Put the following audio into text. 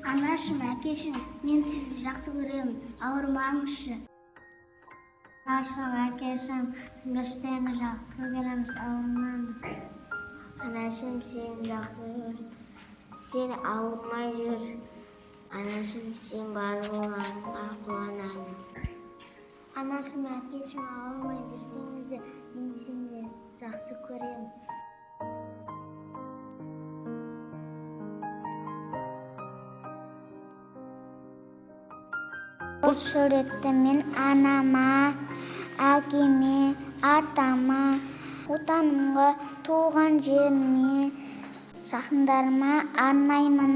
Анашым, әкешім, мен сізді жақсы көремін, ауырмаңызшы. Анашым, әкешім, біз сені жақсы көреміз, ауырмаңыз. Анашым, сені жақсы көрем, сен ауырмай жүр. Анашым, сен бар болғаныңа қуанамын. Анашым, әкешім, ауырмай жүрсеңіз де, мен сені жақсы көремін. Бұл суретті мен анама, әкеме, атама, отанымға, туған жеріме, жақындарыма арнаймын.